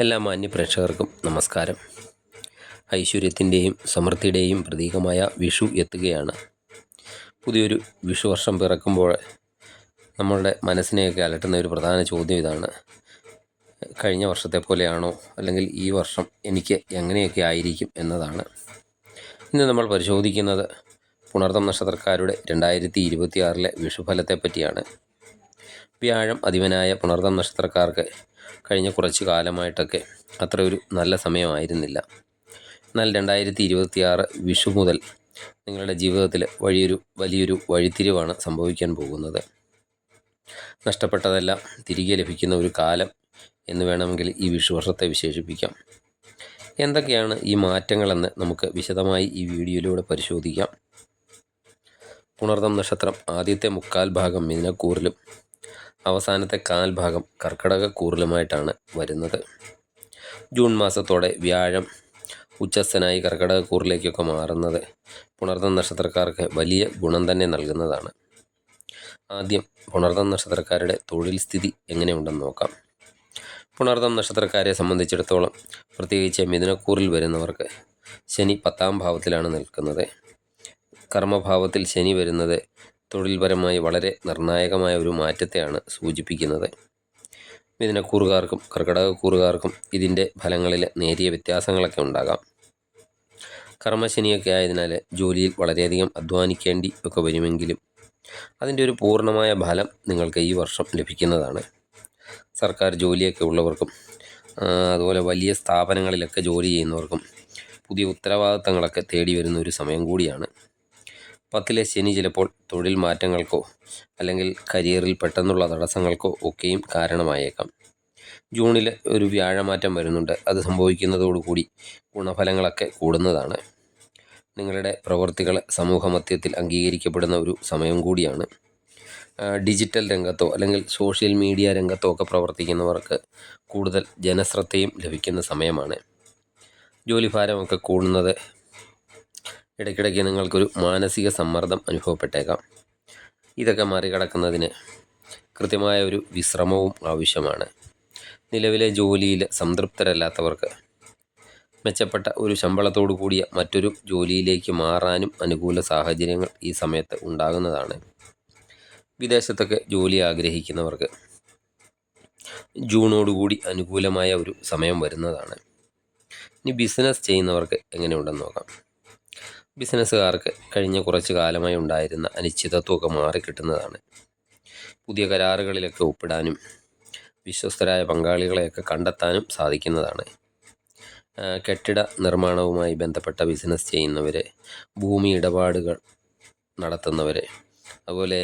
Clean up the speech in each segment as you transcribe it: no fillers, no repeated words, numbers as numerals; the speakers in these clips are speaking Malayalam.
എല്ലാ മാന്യ പ്രേക്ഷകർക്കും നമസ്കാരം. ഐശ്വര്യത്തിൻ്റെയും സമൃദ്ധിയുടെയും പ്രതീകമായ വിഷു എത്തുകയാണ്. പുതിയൊരു വിഷു വർഷം പിറക്കുമ്പോൾ നമ്മളുടെ മനസ്സിനെയൊക്കെ അലട്ടുന്ന ഒരു പ്രധാന ചോദ്യം ഇതാണ്: കഴിഞ്ഞ വർഷത്തെ പോലെയാണോ, അല്ലെങ്കിൽ ഈ വർഷം എനിക്ക് എങ്ങനെയൊക്കെ ആയിരിക്കും എന്നതാണ്. ഇന്ന് നമ്മൾ പരിശോധിക്കുന്നത് പുണർതം നക്ഷത്രക്കാരുടെ 2026 വിഷുഫലത്തെ പറ്റിയാണ്. വ്യാഴം അധിപനായ പുണർതം നക്ഷത്രക്കാർക്ക് കഴിഞ്ഞ കുറച്ച് കാലമായിട്ടൊക്കെ അത്ര ഒരു നല്ല സമയമായിരുന്നില്ല. എന്നാൽ 2026 വിഷു മുതൽ നിങ്ങളുടെ ജീവിതത്തിൽ വലിയൊരു വഴിത്തിരിവാണ് സംഭവിക്കാൻ പോകുന്നത്. നഷ്ടപ്പെട്ടതെല്ലാം തിരികെ ലഭിക്കുന്ന ഒരു കാലം എന്ന് വേണമെങ്കിൽ ഈ വിഷു വർഷത്തെ വിശേഷിപ്പിക്കാം. എന്തൊക്കെയാണ് ഈ മാറ്റങ്ങളെന്ന് നമുക്ക് വിശദമായി ഈ വീഡിയോയിലൂടെ പരിശോധിക്കാം. പുണർതം നക്ഷത്രം ആദ്യത്തെ മുക്കാൽ ഭാഗം മിഥുനക്കൂറിലും അവസാനത്തെ കാൽ ഭാഗം കർക്കിടകക്കൂറിലുമായിട്ടാണ് വരുന്നത്. ജൂൺ മാസത്തോടെ വ്യാഴം ഉച്ചസ്ഥനായി കർക്കിടകക്കൂറിലേക്കൊക്കെ മാറുന്നത് പുണർതം നക്ഷത്രക്കാർക്ക് വലിയ ഗുണം തന്നെ നൽകുന്നതാണ്. ആദ്യം പുണർതം നക്ഷത്രക്കാരുടെ തൊഴിൽ സ്ഥിതി എങ്ങനെയുണ്ടെന്ന് നോക്കാം. പുണർതം നക്ഷത്രക്കാരെ സംബന്ധിച്ചിടത്തോളം, പ്രത്യേകിച്ച് മിഥുനക്കൂറിൽ വരുന്നവർക്ക് ശനി 10ാം ഭാവത്തിലാണ് നിൽക്കുന്നത്. കർമ്മഭാവത്തിൽ ശനി വരുന്നത് തൊഴിൽപരമായി വളരെ നിർണായകമായ ഒരു മാറ്റത്തെയാണ് സൂചിപ്പിക്കുന്നത്. മിഥുനക്കൂറുകാർക്കും കർക്കിടകക്കൂറുകാർക്കും ഇതിൻ്റെ ഫലങ്ങളിൽ നേരിയ വ്യത്യാസങ്ങളൊക്കെ ഉണ്ടാകാം. കർമ്മശനിയൊക്കെ ആയതിനാൽ ജോലിയിൽ വളരെയധികം അധ്വാനിക്കേണ്ടി ഒക്കെ വരുമെങ്കിലും അതിൻ്റെ ഒരു പൂർണ്ണമായ ഫലം നിങ്ങൾക്ക് ഈ വർഷം ലഭിക്കുന്നതാണ്. സർക്കാർ ജോലിയൊക്കെ ഉള്ളവർക്കും അതുപോലെ വലിയ സ്ഥാപനങ്ങളിലൊക്കെ ജോലി ചെയ്യുന്നവർക്കും പുതിയ ഉത്തരവാദിത്തങ്ങളൊക്കെ തേടി വരുന്ന ഒരു സമയം കൂടിയാണ്. 10ലെ ശനി ചിലപ്പോൾ തൊഴിൽ മാറ്റങ്ങൾക്കോ അല്ലെങ്കിൽ കരിയറിൽ പെട്ടെന്നുള്ള തടസ്സങ്ങൾക്കോ ഒക്കെയും കാരണമായേക്കാം. ജൂണിൽ ഒരു വ്യാഴമാറ്റം വരുന്നുണ്ട്. അത് സംഭവിക്കുന്നതോടുകൂടി ഗുണഫലങ്ങളൊക്കെ കൂടുന്നതാണ്. നിങ്ങളുടെ പ്രവൃത്തികൾ സമൂഹമധ്യത്തിൽ അംഗീകരിക്കപ്പെടുന്ന ഒരു സമയം കൂടിയാണ്. ഡിജിറ്റൽ രംഗത്തോ അല്ലെങ്കിൽ സോഷ്യൽ മീഡിയ രംഗത്തോ ഒക്കെ പ്രവർത്തിക്കുന്നവർക്ക് കൂടുതൽ ജനശ്രദ്ധയും ലഭിക്കുന്ന സമയമാണ്. ജോലിഭാരമൊക്കെ കൂടുന്നത് ഇടയ്ക്കിടയ്ക്ക് നിങ്ങൾക്കൊരു മാനസിക സമ്മർദ്ദം അനുഭവപ്പെട്ടേക്കാം. ഇതൊക്കെ മറികടക്കുന്നതിന് കൃത്യമായ ഒരു വിശ്രമവും ആവശ്യമാണ്. നിലവിലെ ജോലിയിൽ സംതൃപ്തരല്ലാത്തവർക്ക് മെച്ചപ്പെട്ട ഒരു ശമ്പളത്തോടു കൂടിയ മറ്റൊരു ജോലിയിലേക്ക് മാറാനും അനുകൂല സാഹചര്യങ്ങൾ ഈ സമയത്ത് ഉണ്ടാകുന്നതാണ്. വിദേശത്തൊക്കെ ജോലി ആഗ്രഹിക്കുന്നവർക്ക് ജൂണോടുകൂടി അനുകൂലമായ ഒരു സമയം വരുന്നതാണ്. ഇനി ബിസിനസ് ചെയ്യുന്നവർക്ക് എങ്ങനെയുണ്ടെന്ന് നോക്കാം. ബിസിനസ്സുകാർക്ക് കഴിഞ്ഞ കുറച്ച് കാലമായി ഉണ്ടായിരുന്ന അനിശ്ചിതത്വമൊക്കെ മാറിക്കിട്ടുന്നതാണ്. പുതിയ കരാറുകളിലൊക്കെ ഒപ്പിടാനും വിശ്വസ്തരായ പങ്കാളികളെയൊക്കെ കണ്ടെത്താനും സാധിക്കുന്നതാണ്. കെട്ടിട നിർമ്മാണവുമായി ബന്ധപ്പെട്ട ബിസിനസ് ചെയ്യുന്നവർ, ഭൂമി ഇടപാടുകൾ നടത്തുന്നവർ, അതുപോലെ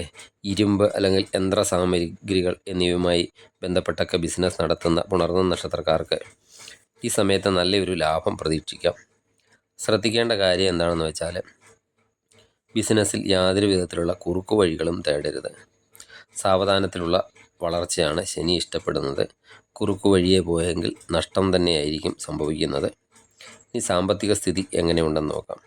ഇരുമ്പ് അല്ലെങ്കിൽ യന്ത്ര സാമഗ്രികൾ എന്നിവയുമായി ബന്ധപ്പെട്ടൊക്കെ ബിസിനസ് നടത്തുന്ന പുണർതം നക്ഷത്രക്കാർക്ക് ഈ സമയത്ത് നല്ലൊരു ലാഭം പ്രതീക്ഷിക്കാം. ശ്രദ്ധിക്കേണ്ട കാര്യം എന്താണെന്ന് വെച്ചാൽ, ബിസിനസ്സിൽ യാതൊരു വിധത്തിലുള്ള കുറുക്കു വഴികളും തേടരുത്. സാവധാനത്തിലുള്ള വളർച്ചയാണ് ശനി ഇഷ്ടപ്പെടുന്നത്. കുറുക്കു വഴിയെ പോയെങ്കിൽ നഷ്ടം തന്നെയായിരിക്കും സംഭവിക്കുന്നത്. ഈ സാമ്പത്തിക സ്ഥിതി എങ്ങനെയുണ്ടെന്ന് നോക്കാം.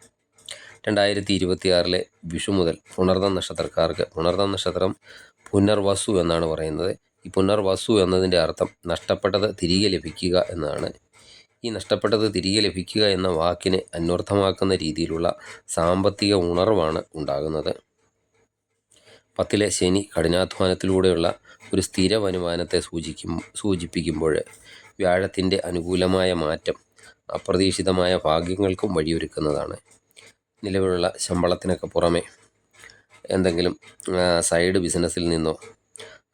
2026 വിഷു മുതൽ പുണർതം നക്ഷത്രക്കാർക്ക്, പുണർതം നക്ഷത്രം പുനർവസു എന്നാണ് പറയുന്നത്. ഈ പുനർവസു എന്നതിൻ്റെ അർത്ഥം നഷ്ടപ്പെട്ടത് തിരികെ ലഭിക്കുക എന്നാണ്. ഈ നഷ്ടപ്പെട്ടത് തിരികെ ലഭിക്കുക എന്ന വാക്കിനെ അന്വർത്ഥമാക്കുന്ന രീതിയിലുള്ള സാമ്പത്തിക ഉണർവാണ് ഉണ്ടാകുന്നത്. 10ലെ ശനി കഠിനാധ്വാനത്തിലൂടെയുള്ള ഒരു സ്ഥിര വരുമാനത്തെ സൂചിപ്പിക്കുമ്പോൾ വ്യാഴത്തിൻ്റെ അനുകൂലമായ മാറ്റം അപ്രതീക്ഷിതമായ ഭാഗ്യങ്ങൾക്കും വഴിയൊരുക്കുന്നതാണ്. നിലവിലുള്ള ശമ്പളത്തിനൊക്കെ പുറമെ എന്തെങ്കിലും സൈഡ് ബിസിനസ്സിൽ നിന്നോ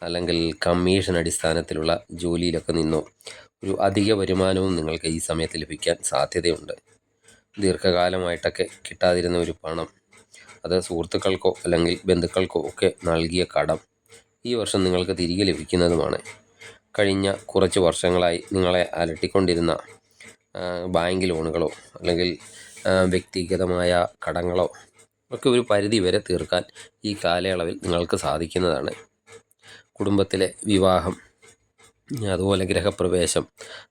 അല്ലെങ്കിൽ കമ്മീഷൻ അടിസ്ഥാനത്തിലുള്ള ജോലിയിലൊക്കെ നിന്നോ ഒരു അധിക വരുമാനവും നിങ്ങൾക്ക് ഈ സമയത്ത് ലഭിക്കാൻ സാധ്യതയുണ്ട്. ദീർഘകാലമായിട്ടൊക്കെ കിട്ടാതിരുന്ന ഒരു പണം, അത് സുഹൃത്തുക്കൾക്കോ അല്ലെങ്കിൽ ബന്ധുക്കൾക്കോ ഒക്കെ നൽകിയ കടം ഈ വർഷം നിങ്ങൾക്ക് തിരികെ ലഭിക്കുന്നതുമാണ്. കഴിഞ്ഞ കുറച്ച് വർഷങ്ങളായി നിങ്ങളെ അലട്ടിക്കൊണ്ടിരുന്ന ബാങ്ക് ലോണുകളോ അല്ലെങ്കിൽ വ്യക്തിഗതമായ കടങ്ങളോ ഒക്കെ ഒരു പരിധി വരെ തീർക്കാൻ ഈ കാലയളവിൽ നിങ്ങൾക്ക് സാധിക്കുന്നതാണ്. കുടുംബത്തിലെ വിവാഹം, അതുപോലെ ഗൃഹപ്രവേശം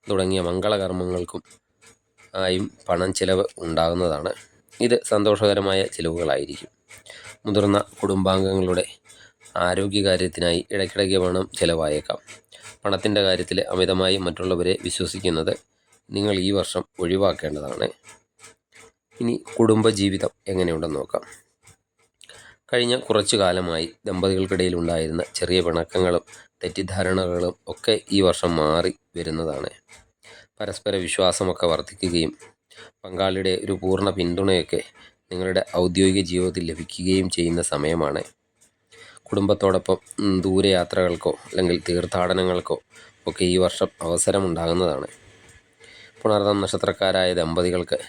തുടങ്ങിയ മംഗളകർമ്മങ്ങൾക്കും ആയും പണം ചിലവ് ഉണ്ടാകുന്നതാണ്. ഇത് സന്തോഷകരമായ ചിലവുകളായിരിക്കും. മുതിർന്ന കുടുംബാംഗങ്ങളുടെ ആരോഗ്യകാര്യത്തിനായി ഇടയ്ക്കിടയ്ക്ക് പണം ചിലവായേക്കാം. പണത്തിൻ്റെ കാര്യത്തിൽ അമിതമായി മറ്റുള്ളവരെ വിശ്വസിക്കുന്നത് നിങ്ങൾ ഈ വർഷം ഒഴിവാക്കേണ്ടതാണ്. ഇനി കുടുംബജീവിതം എങ്ങനെയുണ്ടെന്ന് നോക്കാം. കഴിഞ്ഞ കുറച്ചു കാലമായി ദമ്പതികൾക്കിടയിൽ ഉണ്ടായിരുന്ന ചെറിയ പിണക്കങ്ങളും തെറ്റിദ്ധാരണകളും ഒക്കെ ഈ വർഷം മാറി വരുന്നതാണ്. പരസ്പര വിശ്വാസമൊക്കെ വർദ്ധിക്കുകയും പങ്കാളിയുടെ ഒരു പൂർണ്ണ പിന്തുണയൊക്കെ നിങ്ങളുടെ ഔദ്യോഗിക ജീവിതത്തിൽ ലഭിക്കുകയും ചെയ്യുന്ന സമയമാണ്. കുടുംബത്തോടൊപ്പം ദൂരയാത്രകൾക്കോ അല്ലെങ്കിൽ തീർത്ഥാടനങ്ങൾക്കോ ഒക്കെ ഈ വർഷം അവസരമുണ്ടാകുന്നതാണ്. പുണർതം നക്ഷത്രക്കാരായ ദമ്പതികൾക്ക്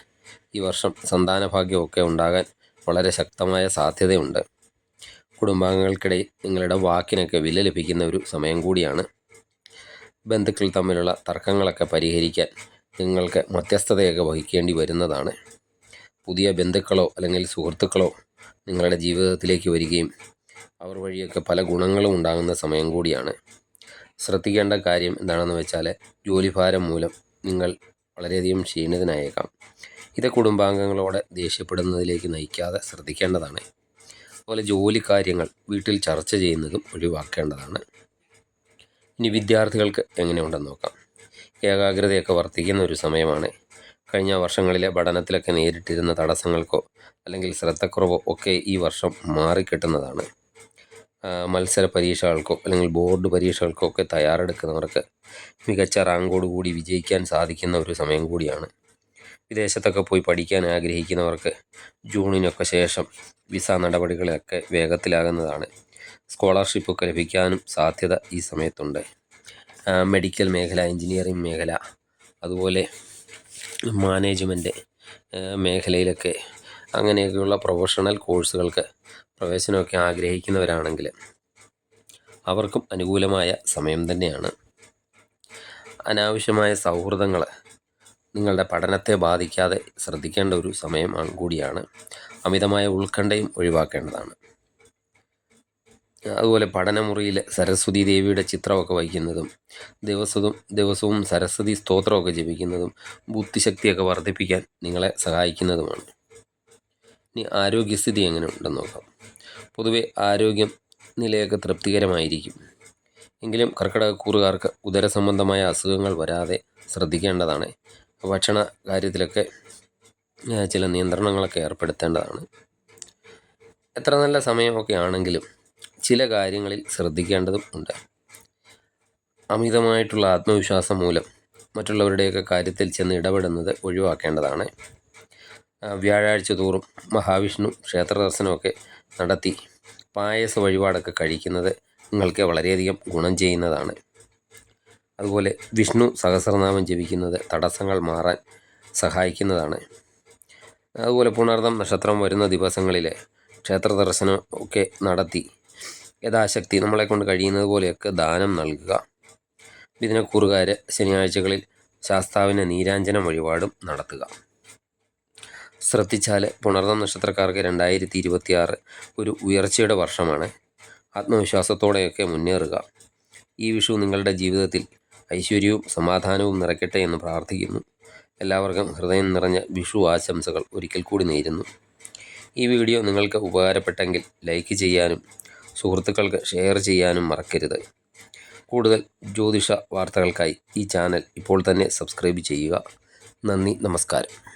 ഈ വർഷം സന്താനഭാഗ്യമൊക്കെ ഉണ്ടാകാൻ വളരെ ശക്തമായ സാധ്യതയുണ്ട്. കുടുംബാംഗങ്ങൾക്കിടയിൽ നിങ്ങളുടെ വാക്കിനൊക്കെ വില ലഭിക്കുന്ന ഒരു സമയം കൂടിയാണ്. ബന്ധുക്കൾ തമ്മിലുള്ള തർക്കങ്ങളൊക്കെ പരിഹരിക്കാൻ നിങ്ങൾക്ക് മധ്യസ്ഥതയൊക്കെ വഹിക്കേണ്ടി വരുന്നതാണ്. പുതിയ ബന്ധുക്കളോ അല്ലെങ്കിൽ സുഹൃത്തുക്കളോ നിങ്ങളുടെ ജീവിതത്തിലേക്ക് വരികയും അവർ വഴിയൊക്കെ പല ഗുണങ്ങളും ഉണ്ടാകുന്ന സമയം കൂടിയാണ്. ശ്രദ്ധിക്കേണ്ട കാര്യം എന്താണെന്ന് വെച്ചാൽ ജോലിഭാരം മൂലം നിങ്ങൾ വളരെയധികം ക്ഷീണിതനായേക്കാം. ഇത് കുടുംബാംഗങ്ങളോട് ദേഷ്യപ്പെടുന്നതിലേക്ക് നയിക്കാതെ ശ്രദ്ധിക്കേണ്ടതാണ്. അതുപോലെ ജോലി കാര്യങ്ങൾ വീട്ടിൽ ചർച്ച ചെയ്യുന്നതും ഒഴിവാക്കേണ്ടതാണ്. ഇനി വിദ്യാർത്ഥികൾക്ക് എങ്ങനെയുണ്ടെന്ന് നോക്കാം. ഏകാഗ്രതയൊക്കെ വർദ്ധിക്കുന്ന ഒരു സമയമാണ്. കഴിഞ്ഞ വർഷങ്ങളിലെ പഠനത്തിലൊക്കെ നേരിട്ടിരുന്ന തടസ്സങ്ങൾക്കോ അല്ലെങ്കിൽ ശ്രദ്ധക്കുറവോ ഒക്കെ ഈ വർഷം മാറിക്കിട്ടുന്നതാണ്. മത്സര പരീക്ഷകൾക്കോ അല്ലെങ്കിൽ ബോർഡ് പരീക്ഷകൾക്കോ ഒക്കെ തയ്യാറെടുക്കുന്നവർക്ക് മികച്ച റാങ്കോടുകൂടി വിജയിക്കാൻ സാധിക്കുന്ന ഒരു സമയം കൂടിയാണ്. വിദേശത്തൊക്കെ പോയി പഠിക്കാൻ ആഗ്രഹിക്കുന്നവർക്ക് ജൂണിനൊക്കെ ശേഷം വിസ നടപടികളൊക്കെ വേഗത്തിലാകുന്നതാണ്. സ്കോളർഷിപ്പൊക്കെ ലഭിക്കാനും സാധ്യത ഈ സമയത്തുണ്ട്. മെഡിക്കൽ മേഖല, എഞ്ചിനീയറിംഗ് മേഖല, അതുപോലെ മാനേജ്മെൻറ്റ് മേഖലയിലൊക്കെ അങ്ങനെയൊക്കെയുള്ള പ്രൊഫഷണൽ കോഴ്സുകൾക്ക് പ്രവേശനമൊക്കെ ആഗ്രഹിക്കുന്നവരാണെങ്കിൽ അവർക്കും അനുകൂലമായ സമയം തന്നെയാണ്. അനാവശ്യമായ സൗഹൃദങ്ങൾ നിങ്ങളുടെ പഠനത്തെ ബാധിക്കാതെ ശ്രദ്ധിക്കേണ്ട ഒരു സമയം കൂടിയാണ്. അമിതമായ ഉത്കണ്ഠയും ഒഴിവാക്കേണ്ടതാണ്. അതുപോലെ പഠനമുറിയിൽ സരസ്വതി ദേവിയുടെ ചിത്രമൊക്കെ വയ്ക്കുന്നതും ദിവസവും സരസ്വതി സ്തോത്രമൊക്കെ ജപിക്കുന്നതും ബുദ്ധിശക്തിയൊക്കെ വർദ്ധിപ്പിക്കാൻ നിങ്ങളെ സഹായിക്കുന്നതുമാണ്. ഇനി ആരോഗ്യസ്ഥിതി എങ്ങനെ ഉണ്ടെന്ന് നോക്കാം. പൊതുവെ ആരോഗ്യം നിലയൊക്കെ തൃപ്തികരമായിരിക്കും. എങ്കിലും കർക്കിടകക്കൂറുകാർക്ക് ഉദരസംബന്ധമായ അസുഖങ്ങൾ വരാതെ ശ്രദ്ധിക്കേണ്ടതാണ്. ഭക്ഷണ കാര്യത്തിലൊക്കെ ചില നിയന്ത്രണങ്ങളൊക്കെ ഏർപ്പെടുത്തേണ്ടതാണ്. എത്ര നല്ല സമയമൊക്കെ ആണെങ്കിലും ചില കാര്യങ്ങളിൽ ശ്രദ്ധിക്കേണ്ടതും ഉണ്ട്. അമിതമായിട്ടുള്ള ആത്മവിശ്വാസം മൂലം മറ്റുള്ളവരുടെയൊക്കെ കാര്യത്തിൽ ചെന്ന് ഇടപെടുന്നത് ഒഴിവാക്കേണ്ടതാണ്. വ്യാഴാഴ്ച തോറും മഹാവിഷ്ണു ക്ഷേത്ര ദർശനമൊക്കെ നടത്തി പായസ വഴിപാടൊക്കെ കഴിക്കുന്നത് നിങ്ങൾക്ക് വളരെയധികം ഗുണം ചെയ്യുന്നതാണ്. അതുപോലെ വിഷ്ണു സഹസ്രനാമം ജപിക്കുന്നത് തടസ്സങ്ങൾ മാറാൻ സഹായിക്കുന്നതാണ്. അതുപോലെ പുണർതം നക്ഷത്രം വരുന്ന ദിവസങ്ങളിൽ ക്ഷേത്ര ദർശനം ഒക്കെ നടത്തി യഥാശക്തി നമ്മളെക്കൊണ്ട് കഴിയുന്നത് പോലെയൊക്കെ ദാനം നൽകുക. മിഥുനക്കൂറുകാർ ശനിയാഴ്ചകളിൽ ശാസ്താവിന് നീരാഞ്ജനം വഴിപാടും നടത്തുക. ശ്രദ്ധിച്ചാൽ പുണർതം നക്ഷത്രക്കാർക്ക് 2026 ഒരു ഉയർച്ചയുടെ വർഷമാണ്. ആത്മവിശ്വാസത്തോടെയൊക്കെ മുന്നേറുക. ഈ വിഷു നിങ്ങളുടെ ജീവിതത്തിൽ ഐശ്വര്യവും സമാധാനവും നിറയ്ക്കട്ടെ എന്ന് പ്രാർത്ഥിക്കുന്നു. എല്ലാവർക്കും ഹൃദയം നിറഞ്ഞ വിഷു ആശംസകൾ ഒരിക്കൽ കൂടി നേരുന്നു. ഈ വീഡിയോ നിങ്ങൾക്ക് ഉപകാരപ്പെട്ടെങ്കിൽ ലൈക്ക് ചെയ്യാനും സുഹൃത്തുക്കൾക്ക് ഷെയർ ചെയ്യാനും മറക്കരുത്. കൂടുതൽ ജ്യോതിഷ വാർത്തകൾക്കായി ഈ ചാനൽ ഇപ്പോൾ തന്നെ സബ്സ്ക്രൈബ് ചെയ്യുക. നന്ദി, നമസ്കാരം.